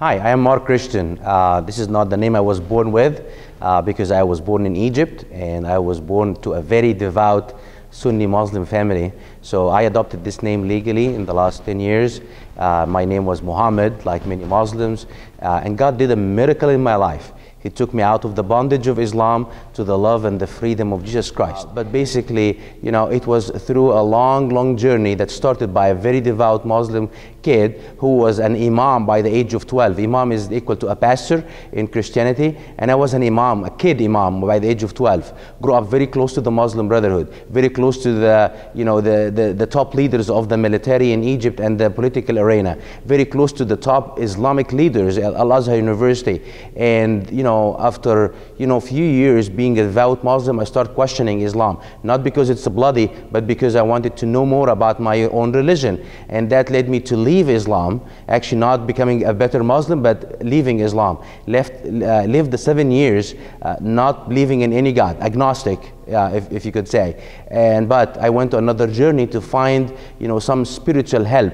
Hi, I am Mark Christian. This is not the name I was born with because I was born in Egypt and I was born to a very devout Sunni Muslim family. So I adopted this name legally in the last 10 years. My name was Muhammad, like many Muslims, and God did a miracle in my life. He took me out of the bondage of Islam to the love and the freedom of Jesus Christ. But basically, you know, it was through a long journey that started by a very devout Muslim kid who was an imam by the age of 12. Imam is equal to a pastor in Christianity, and I was an imam, a kid imam by the age of 12. Grew up very close to the Muslim Brotherhood, very close to the top leaders of the military in Egypt and the political arena, very close to the top Islamic leaders at Al-Azhar University. And after a few years being a devout Muslim, I started questioning Islam, not because it's bloody, but because I wanted to know more about my own religion. And that led me to leave Islam, actually not becoming a better Muslim, but leaving Islam. Lived the 7 years not believing in any God, agnostic, if you could say. But I went on another journey to find some spiritual help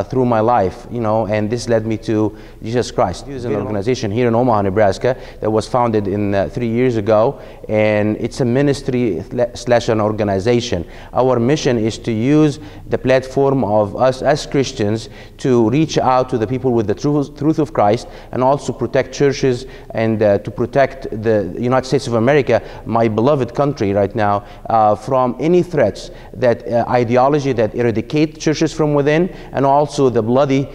through my life, and this led me to Jesus Christ. There's an organization here in Omaha, Nebraska that was founded 3 years ago, and it's a ministry / an organization. Our mission is to use the platform of us as Christians to reach out to the people with the truth of Christ, and also protect churches and to protect the United States of America, my beloved country right now, from any threats that ideology that eradicate churches from within, and also the bloody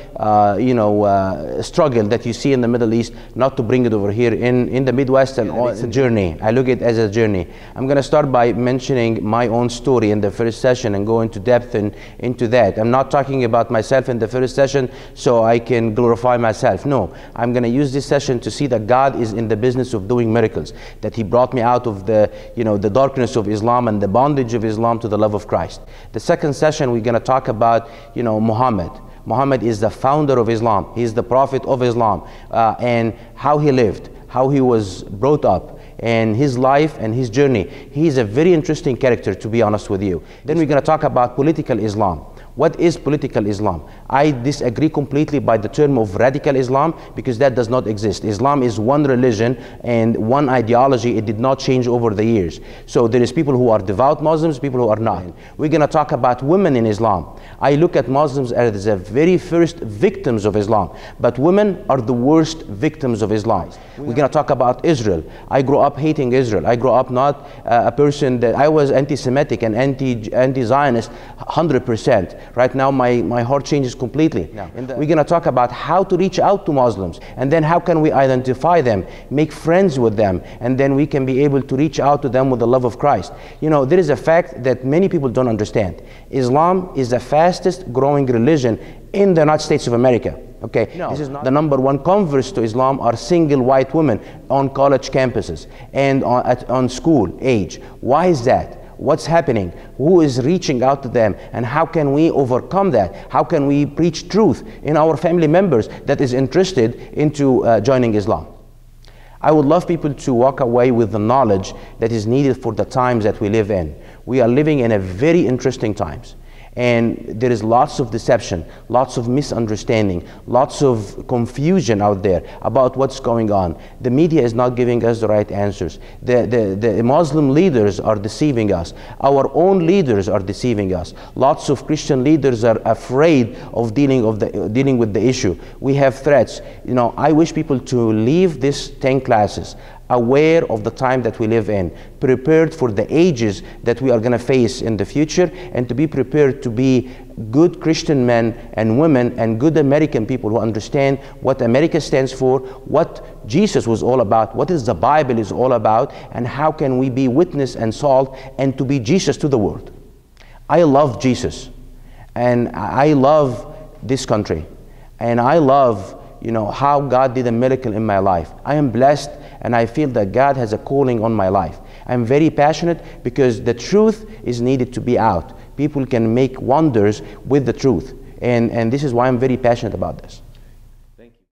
struggle that you see in the Middle East, not to bring it over here in the Midwest. And it's a journey. I look at it as a journey. I'm going to start by mentioning my own story in the first session and go into depth into that. I'm not talking about myself in the first session so I can glorify myself. No, I'm going to use this session to see that God is in the business of doing miracles, that He brought me out of the darkness of Islam and the bondage of Islam to the love of Christ. The second session, we're going to talk about Muhammad. Muhammad is the founder of Islam. He is the prophet of Islam, and how he lived, how he was brought up, and his life and his journey. He is a very interesting character, to be honest with you. Then we're going to talk about political Islam. What is political Islam? I disagree completely by the term of radical Islam, because that does not exist. Islam is one religion and one ideology. It did not change over the years. So there is people who are devout Muslims, people who are not. We're going to talk about women in Islam. I look at Muslims as the very first victims of Islam, but women are the worst victims of Islam. We're going to talk about Israel. I grew up hating Israel. I grew up not a person that I was anti-Semitic and anti-Zionist 100%. Right now my heart changes completely. We're going to talk about how to reach out to Muslims, and then how can we identify them, make friends with them, and then we can be able to reach out to them with the love of Christ. There is a fact that many people don't understand. Islam is the fastest growing religion in the United States of America. Okay, this is not the #1 converts to Islam are single white women on college campuses and on school age. Why is that? What's happening? Who is reaching out to them? And how can we overcome that? How can we preach truth in our family members that is interested into joining Islam? I would love people to walk away with the knowledge that is needed for the times that we live in. We are living in a very interesting times. And there is lots of deception, lots of misunderstanding, lots of confusion out there about what's going on. The media is not giving us the right answers. The Muslim leaders are deceiving us. Our own leaders are deceiving us. Lots of Christian leaders are afraid of dealing with the issue. We have threats. I wish people to leave these 10 classes aware of the time that we live in, prepared for the ages that we are going to face in the future, and to be prepared to be good Christian men and women and good American people who understand what America stands for, what Jesus was all about, what is the Bible is all about, and how can we be witness and salt and to be Jesus to the world. I love Jesus, and I love this country, and I love how God did a miracle in my life. I am blessed, and I feel that God has a calling on my life. I'm very passionate because the truth is needed to be out. People can make wonders with the truth, and this is why I'm very passionate about this.